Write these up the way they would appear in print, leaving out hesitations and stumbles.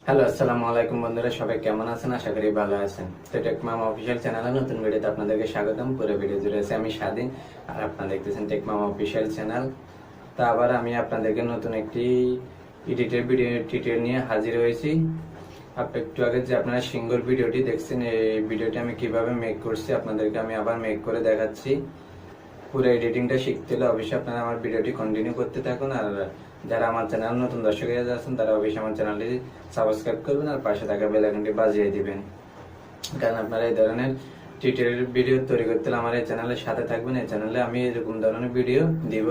Hello, আসসালামু আলাইকুম বন্ধুরা, সবাই কেমন আছেন? আশা করি ভালো আছেন। তো টেক মামা অফিসিয়াল চ্যানেলে নতুন ভিডিওতে আপনাদেরকে স্বাগতম। পুরো ভিডিও জুড়ে আছে আমি স্বাধীন, আর আপনারা দেখতেছেন টেক মামা অফিসিয়াল চ্যানেল। তো আবার আমি আপনাদেরকে নতুন একটি এডিটের ভিডিও টিউটোরিয়াল নিয়ে হাজির হয়েছি। একটু আগে যে আপনারা সিঙ্গল ভিডিওটি দেখছেন, এই ভিডিওটি আমি কিভাবে মেক করছি আপনাদেরকে আমি আবার মেক করে দেখাচ্ছি। পুরো এডিটিংটা শিখতে হলে অবশ্যই আপনারা আমার ভিডিওটি কন্টিনিউ করতে থাকুন। আর যারা আমার চ্যানেল নতুন দর্শক আছেন তারা অবশ্যই আমার চ্যানেলটি সাবস্ক্রাইব করবেন আর পাশে থাকা বেল আইকনটি বাজিয়ে দিবেন, কারণ আপনারা এই ধরনের টিউটোরিয়াল ভিডিও তৈরি করতে হলে আমার এই চ্যানেলের সাথে থাকবেন। এই চ্যানেলে আমি এরকম ধরনের ভিডিও দিব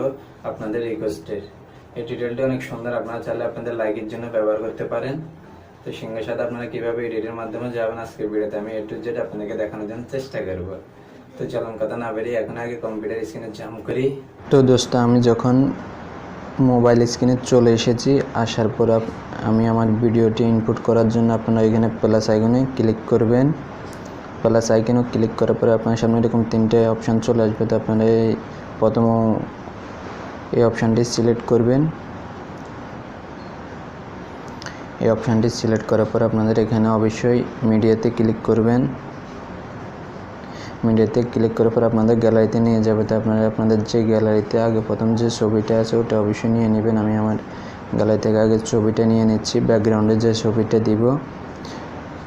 আপনাদের রিকোয়েস্টের। এই টিউটোরিয়ালটি অনেক সুন্দর, আপনারা চাইলে আপনাদের লাইকের জন্য ব্যবহার করতে পারেন। তো সঙ্গে সাথে আপনারা কিভাবে এডিটের মাধ্যমে যাবেন আজকের ভিডিওতে আমি A to Z আপনাদেরকে দেখানোর জন্য চেষ্টা করব। তো চলুন কথা না বেরিয়ে এখন আগে কম্পিউটার স্ক্রিনে জাম্প করি। তো দোস্ত, আমি যখন মোবাইল স্ক্রিনে চলে এসেছি, আসার পর আমি আমার ভিডিওটি ইনপুট করার জন্য আপনারা এখানে প্লাস আইকনে ক্লিক করবেন। প্লাস আইকনে ক্লিক করার পরে আপনার সামনে এরকম তিনটে অপশান চলে আসবে। তো আপনারা প্রথম এই অপশানটি সিলেক্ট করবেন। এই অপশানটি সিলেক্ট করার পর আপনাদের এখানে অবশ্যই মিডিয়াতে ক্লিক করবেন। মিডিয়াতে ক্লিক করার পর আপনাদের গ্যালারিতে নিয়ে যাবে। তো আপনারা আপনাদের যে গ্যালারিতে আগে প্রথম যে ছবিটা আছে ওটা অবশ্যই নিয়ে নেবেন। আমি আমার গ্যালারি থেকে আগে ছবিটা নিয়ে নিচ্ছি। ব্যাকগ্রাউন্ডে যে ছবিটা দিব,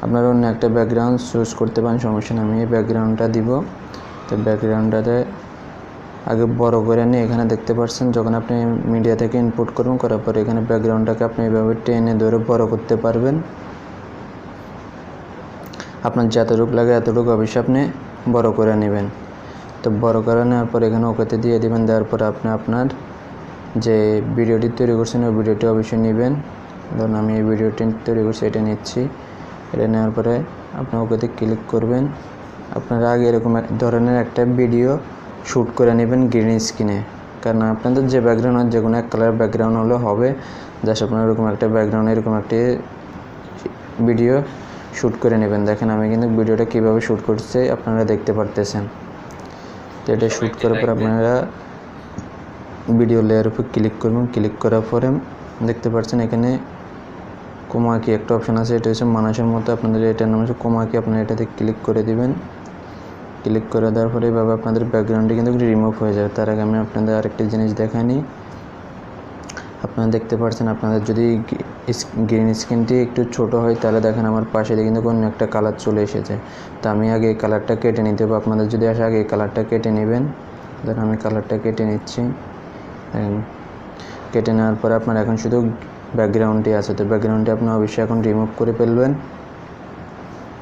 আপনারা অন্য একটা ব্যাকগ্রাউন্ড চুজ করতে পারেন, সমস্যা নেই। আমি এই ব্যাকগ্রাউন্ডটা দিব। তো ব্যাকগ্রাউন্ডটাতে আগে বড় করে নিয়ে এখানে দেখতে পাচ্ছেন, যখন আপনি মিডিয়া থেকে ইনপুট করবেন, করার পরে এখানে ব্যাকগ্রাউন্ডটাকে আপনি এইভাবে টেনে ধরে বড় করতে পারবেন। আপনার যতটুকু লাগে এতটুকু অবশ্যই আপনি বড় করে নেবেন। তো বড় করে নেওয়ার পর এখানে ওকেতে দিয়ে দেবেন। দেওয়ার পর আপনি আপনার যে ভিডিওটি তৈরি করছেন ওই ভিডিওটি অবশ্যই নেবেন। ধরুন আমি এই ভিডিওটি তৈরি করছি, এটা নিচ্ছি। এটা নেওয়ার পরে আপনি ওকেতে ক্লিক করবেন। আপনারা আগে এরকম এক ধরনের একটা ভিডিও শ্যুট করে নেবেন গ্রিন স্ক্রিনে, কারণ আপনাদের যে ব্যাকগ্রাউন্ড যে কোনো এক কালার ব্যাকগ্রাউন্ড হলে হবে। জাস্ট আপনারা এরকম একটা ব্যাকগ্রাউন্ড এরকম একটি ভিডিও শ্যুট করে নেবেন। দেখেন আমি কিন্তু ভিডিওটা কীভাবে শ্যুট করছি আপনারা দেখতে পারতেছেন। তো এটা শ্যুট করার পর আপনারা ভিডিও লেয়ার উপর ক্লিক করবেন। ক্লিক করার পরে দেখতে পাচ্ছেন এখানে কোমাকি একটা অপশান আছে, এটা হচ্ছে মানুষের মতো। আপনাদের এটার নাম হচ্ছে কোমাকি, আপনারা এটাতে ক্লিক করে দিবেন। ক্লিক করে দেওয়ার পরে এভাবে আপনাদের ব্যাকগ্রাউন্ডটি কিন্তু রিমুভ হয়ে যাবে। তার আগে আমি আপনাদের আরেকটি জিনিস দেখাইনি। আপনারা দেখতে পাচ্ছেন আপনাদের যদি গ্রিন স্ক্রিনটি একটু ছোট হয় তাহলে দেখেন আমার পাশে কিন্তু অন্য একটা কালার চলে এসেছে। তো আমি আগে এই কালারটা কেটে নিতে হবে। আপনাদের যদি আসে আগে এই কালারটা কেটে নেবেন। ধরুন আমি কালারটা কেটে নিচ্ছি। কেটে নেওয়ার পরে আপনার এখন শুধু ব্যাকগ্রাউন্ডটি আছে। তো ব্যাকগ্রাউন্ডটি আপনি অবশ্যই এখন রিমুভ করে ফেলবেন।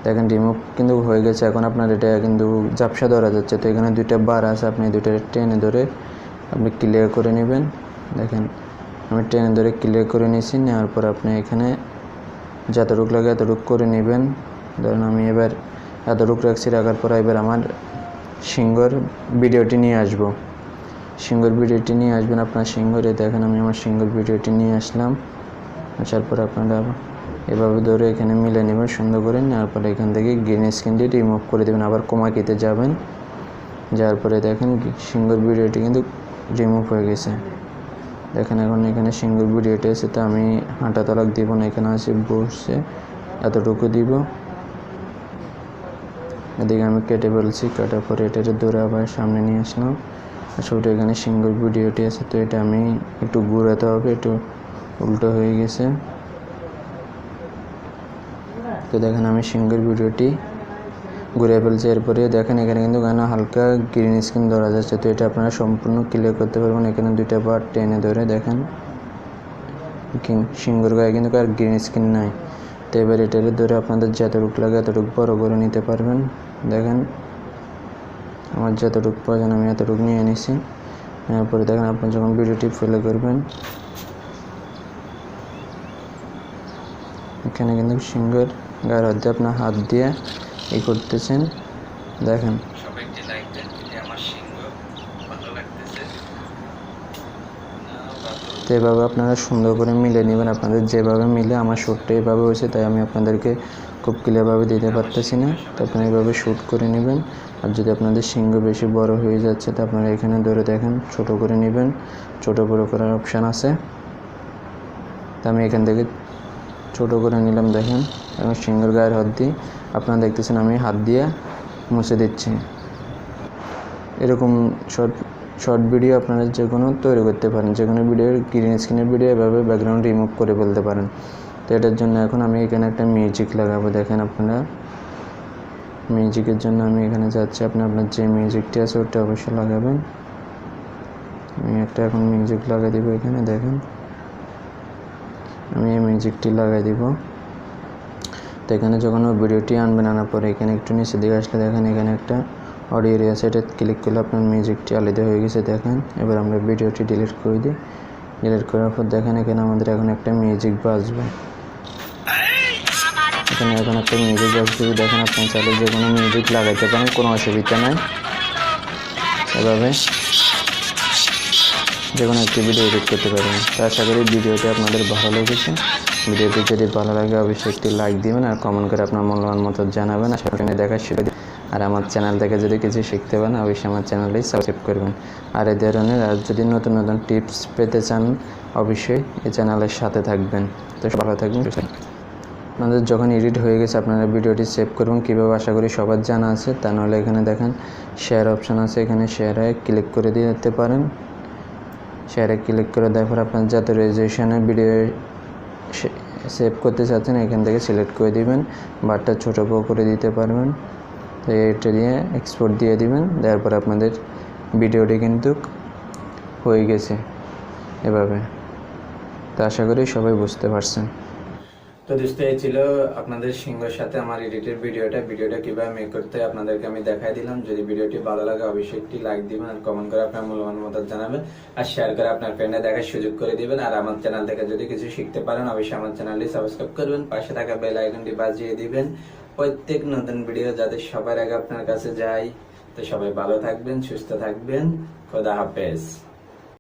দেখেন রিমুভ কিন্তু হয়ে গেছে। এখন আপনার এটা কিন্তু ঝাপসা ধরা যাচ্ছে। তো এখানে দুইটা বার আছে, আপনি দুইটা টেনে ধরে আপনি ক্লিয়ার করে নেবেন। দেখেন আমি টেনে ধরে ক্লিয়ার করে নিয়েছি। নেওয়ার পর আপনি এখানে যতটুকু লাগে এতটুকু করে নেবেন। ধরুন আমি এবার এতটুকু রাখছি, রাখার পর এবার আমার সিঙ্গর ভিডিওটি নিয়ে আসব। সিঙ্গর ভিডিওটি নিয়ে আসবেন আপনার সিঙ্গরে। দেখেন আমি আমার সিঙ্গর ভিডিওটি নিয়ে আসলাম। আসার পর আপনারা এভাবে ধরে এখানে মিলে নেবেন সুন্দর করে। নেওয়ার পরে এখান থেকে গ্রিন স্ক্রিনটি রিমুভ করে দেবেন। আবার কোমাকিতে যাবেন, যাওয়ার পরে দেখেন সিঙ্গর ভিডিওটি কিন্তু রিমুভ হয়ে গেছে। দেখেন এখন এখানে সিঙ্গল ভিডিওটি আছে। তো আমি হাঁটা তলাক দিব না, এখানে আছে বসছে এতটুকু দিব। এদিকে আমি কেটে ফেলছি। কাটার পরে এটা ধরে আবার সামনে নিয়ে আসলাম। আসলে এখানে সিঙ্গল ভিডিওটি আছে, তো এটা আমি একটু ঘুরাতে হবে, একটু উল্টো হয়ে গেছে। তো দেখেন আমি সিঙ্গল ভিডিওটি ঘুরে ফেলছি। এরপরে দেখেন এখানে কিন্তু হালকা গ্রিন স্ক্রিন ধরা যাচ্ছে। তো এটা আপনারা সম্পূর্ণ ক্লিয়ার করতে পারবেন। এখানে দুইটা বার টেনে ধরে দেখেন সিঙ্গর গায়ে কিন্তু আর গ্রিন স্ক্রিন নাই। তো এবার এটা ধরে আপনাদের যতটুকু লাগে এতটুকু বড় করে নিতে পারবেন। দেখেন আমার যতটুকু প্রয়োজন আমি এতটুকু নিয়ে নিছি। এরপরে দেখেন আপনি যখন ভিডিওটি প্লে করবেন এখানে কিন্তু সিঙ্গর গায়ের মধ্যে আপনার হাত দিয়ে এই করতেছেন। দেখেন তো এভাবে আপনারা সুন্দর করে মিলে নেবেন। আপনাদের যেভাবে মিলে আমার শ্যুটটা এভাবে হয়েছে, তাই আমি আপনাদেরকে খুব ক্লিয়ারভাবে দিতে পারতেছি না। তো আপনারা এভাবে শ্যুট করে নেবেন। আর যদি আপনাদের সিংহ বেশি বড় হয়ে যাচ্ছে তো আপনারা এখানে ধরে দেখেন ছোট করে নেবেন। ছোট বড় করার অপশান আছে। তো আমি এখান থেকে ছোট করে নিলাম দেখেন। এবং সিংহের গায়ের হাত দিয়ে আপনারা দেখতেছেন আমি হাত দিয়ে মুছে দিচ্ছি। এরকম শর্ট ভিডিও আপনারা যে কোনো তৈরি করতে পারেন, যে কোনো ভিডিও গ্রিন স্ক্রিনের ভিডিও এভাবে ব্যাকগ্রাউন্ড রিমুভ করে ফেলতে পারেন। তো এটার জন্য এখন আমি এখানে একটা মিউজিক লাগাবো। দেখেন আপনারা মিউজিকের জন্য আমি এখানে যাচ্ছি, আপনার যে মিউজিকটি আছে ওটা অবশ্যই লাগাবেন। আমি একটা এখন মিউজিক লাগাই দিব এখানে। দেখেন আমি এই মিউজিকটি লাগাই দিব। তো এখানে যখন ভিডিওটি আনবেন, আনার পরে এখানে একটু নিচে দিকে আসলে দেখেন এখানে একটা অডিও এরিয়া আছে, এটা ক্লিক করলে আপনার মিউজিকটি আলাদা হয়ে গেছে। দেখেন এবার আমরা ভিডিওটি ডিলিট করে দিই। ডিলিট করার পর দেখেন এখানে আমাদের এখন একটা মিউজিক বাজবে। এখানে এখন একটা মিউজিক বাজবে। দেখেন আপনি চাইলে যে কোনো মিউজিক লাগাইতে পারেন, কোনো অসুবিধা নাই। এভাবে যে কোনো একটি ভিডিও এডিট করতে পারবেন। তো আশা করি ভিডিওটি আপনাদের ভালো লেগেছে। ভিডিওটি যদি ভালো লাগে অবশ্যই একটি লাইক দিবেন আর কমেন্ট করে আপনার মূল্যবান মত জানাবেন। আশা করি দেখা শিখে। আর আমার চ্যানেল থেকে যদি কিছু শিখতে পারেন অবশ্যই আমার চ্যানেলটি সাবস্ক্রাইব করবেন। আর এই ধরনের আর যদি নতুন নতুন টিপস পেতে চান অবশ্যই এই চ্যানেলের সাথে থাকবেন। তো ভালো থাকবেন। আপনাদের যখন এডিট হয়ে গেছে আপনারা ভিডিওটি সেভ করবেন কীভাবে আশা করি সবার জানা আছে। তা নাহলে এখানে দেখেন শেয়ার অপশান আছে, এখানে শেয়ারে ক্লিক করে দিতে পারেন। শেয়ারে ক্লিক করে দেওয়ার পর আপনার যাতে রেজুলেশনে ভিডিও সেভ করতে চাচ্ছেন এখান থেকে সিলেক্ট করে দিবেন, বারটা ছোটো বড় করে দিতে পারবেন। তো এটা দিয়ে এক্সপোর্ট দিয়ে দিবেন। দেওয়ার পর আপনাদের ভিডিওটি কিন্তু হয়ে গেছে এভাবে। তো আশা করি সবাই বুঝতে পারছেন। তো দোস্ত এই ছিল আপনাদের সিংহের সাথে আমার এডিটের ভিডিওটা কিভাবে মেক করতে হয় আপনাদেরকে আমি দেখাই দিলাম। যদি ভিডিওটি ভালো লাগে অবশ্যই একটি লাইক দিবেন আর কমেন্ট করে আপনার মূল্যবান মত জানাবেন আর শেয়ার করে আপনার ফ্রেন্ডে দেখার সুযোগ করে দিবেন। আর আমার চ্যানেল থেকে যদি কিছু শিখতে পারেন অবশ্যই আমার চ্যানেলটি সাবস্ক্রাইব করবেন, পাশে থাকা বেল আইকনটি বাজিয়ে দিবেন প্রত্যেক নতুন ভিডিও যাতে সবার আগে আপনার কাছে যায়। তো সবাই ভালো থাকবেন, সুস্থ থাকবেন। খোদা হাফেজ।